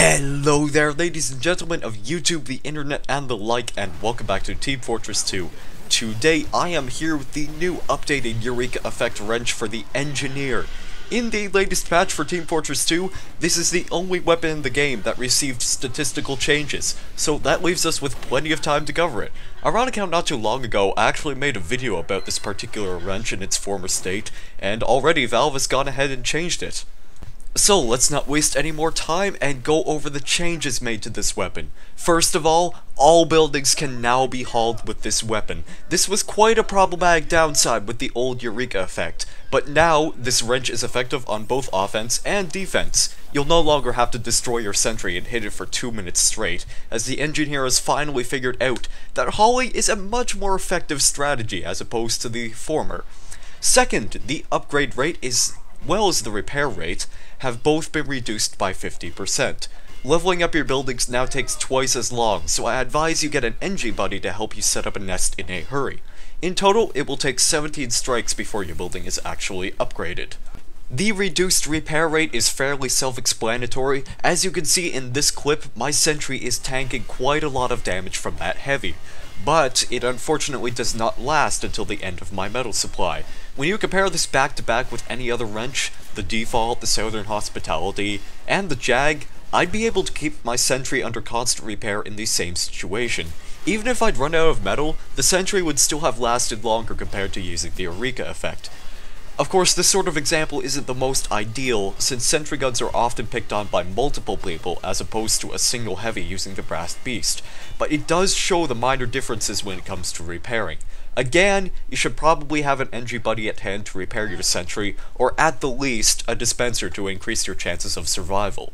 Hello there, ladies and gentlemen of YouTube, the internet, and the like, and welcome back to Team Fortress 2. Today, I am here with the new updated Eureka effect wrench for the Engineer. In the latest patch for Team Fortress 2, this is the only weapon in the game that received statistical changes, so that leaves us with plenty of time to cover it. Around account not too long ago, I actually made a video about this particular wrench in its former state, and already Valve has gone ahead and changed it. So let's not waste any more time and go over the changes made to this weapon. First of all buildings can now be hauled with this weapon. This was quite a problematic downside with the old Eureka effect, but now this wrench is effective on both offense and defense. You'll no longer have to destroy your sentry and hit it for 2 minutes straight, as the Engineer has finally figured out that hauling is a much more effective strategy as opposed to the former. Second, the upgrade rate as well as the repair rate have both been reduced by 50%. Leveling up your buildings now takes twice as long, so I advise you get an NG buddy to help you set up a nest in a hurry. In total, it will take 17 strikes before your building is actually upgraded. The reduced repair rate is fairly self-explanatory. As you can see in this clip, my sentry is tanking quite a lot of damage from that heavy. But it unfortunately does not last until the end of my metal supply. When you compare this back to back with any other wrench, the Default, the Southern Hospitality, and the Jag, I'd be able to keep my sentry under constant repair in the same situation. Even if I'd run out of metal, the sentry would still have lasted longer compared to using the Eureka effect. Of course, this sort of example isn't the most ideal, since sentry guns are often picked on by multiple people as opposed to a single heavy using the Brass Beast, but it does show the minor differences when it comes to repairing. Again, you should probably have an NG buddy at hand to repair your sentry, or at the least, a dispenser to increase your chances of survival.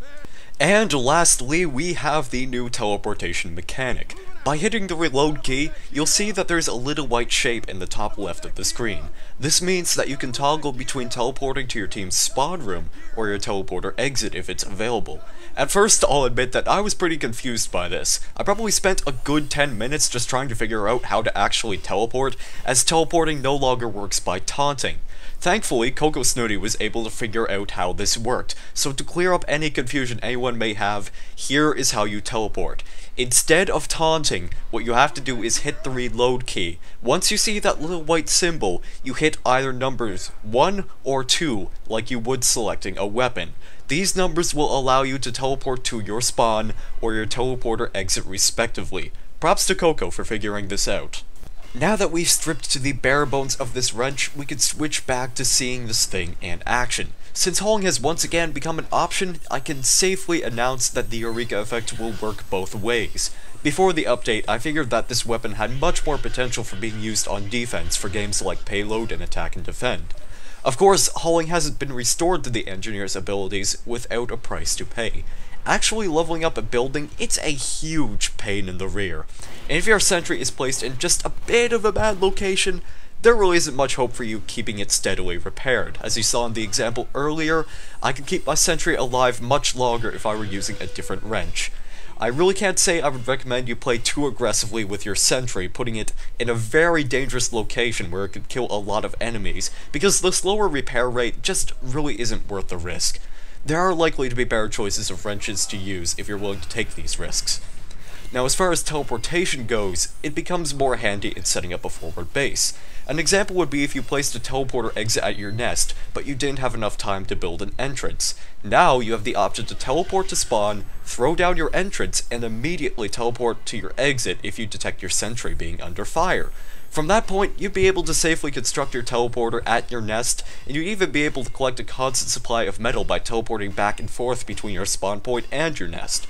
And lastly, we have the new teleportation mechanic. By hitting the reload key, you'll see that there's a little white shape in the top left of the screen. This means that you can toggle between teleporting to your team's spawn room or your teleporter exit if it's available. At first, I'll admit that I was pretty confused by this. I probably spent a good 10 minutes just trying to figure out how to actually teleport, as teleporting no longer works by taunting. Thankfully, Coco Snooty was able to figure out how this worked, so to clear up any confusion anyone may have, here is how you teleport. Instead of taunting, what you have to do is hit the reload key. Once you see that little white symbol, you hit either numbers 1 or 2, like you would selecting a weapon. These numbers will allow you to teleport to your spawn or your teleporter exit respectively. Props to Coco for figuring this out. Now that we've stripped to the bare bones of this wrench, we can switch back to seeing this thing in action. Since hauling has once again become an option, I can safely announce that the Eureka effect will work both ways. Before the update, I figured that this weapon had much more potential for being used on defense for games like Payload and Attack and Defend. Of course, hauling hasn't been restored to the Engineer's abilities without a price to pay. Actually leveling up a building, it's a huge pain in the rear. And if your sentry is placed in just a bit of a bad location, there really isn't much hope for you keeping it steadily repaired. As you saw in the example earlier, I could keep my sentry alive much longer if I were using a different wrench. I really can't say I would recommend you play too aggressively with your sentry, putting it in a very dangerous location where it could kill a lot of enemies, because the slower repair rate just really isn't worth the risk. There are likely to be better choices of wrenches to use if you're willing to take these risks. Now, as far as teleportation goes, it becomes more handy in setting up a forward base. An example would be if you placed a teleporter exit at your nest, but you didn't have enough time to build an entrance. Now you have the option to teleport to spawn, throw down your entrance, and immediately teleport to your exit if you detect your sentry being under fire. From that point, you'd be able to safely construct your teleporter at your nest, and you'd even be able to collect a constant supply of metal by teleporting back and forth between your spawn point and your nest.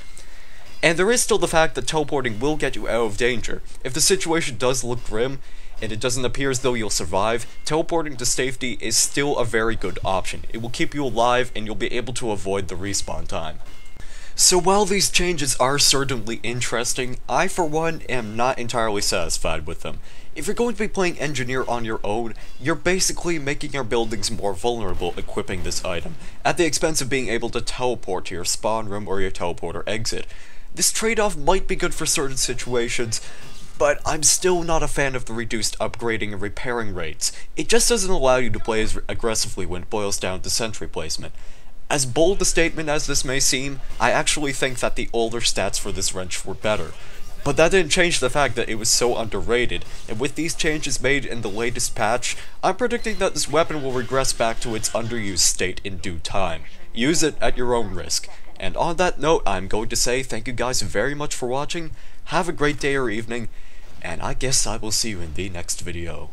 And there is still the fact that teleporting will get you out of danger. If the situation does look grim, and it doesn't appear as though you'll survive, teleporting to safety is still a very good option. It will keep you alive, and you'll be able to avoid the respawn time. So while these changes are certainly interesting, I for one am not entirely satisfied with them. If you're going to be playing Engineer on your own, you're basically making your buildings more vulnerable equipping this item, at the expense of being able to teleport to your spawn room or your teleporter exit. This trade-off might be good for certain situations, but I'm still not a fan of the reduced upgrading and repairing rates. It just doesn't allow you to play as aggressively when it boils down to sentry placement. As bold a statement as this may seem, I actually think that the older stats for this wrench were better. But that didn't change the fact that it was so underrated, and with these changes made in the latest patch, I'm predicting that this weapon will regress back to its underused state in due time. Use it at your own risk. And on that note, I'm going to say thank you guys very much for watching, have a great day or evening, and I guess I will see you in the next video.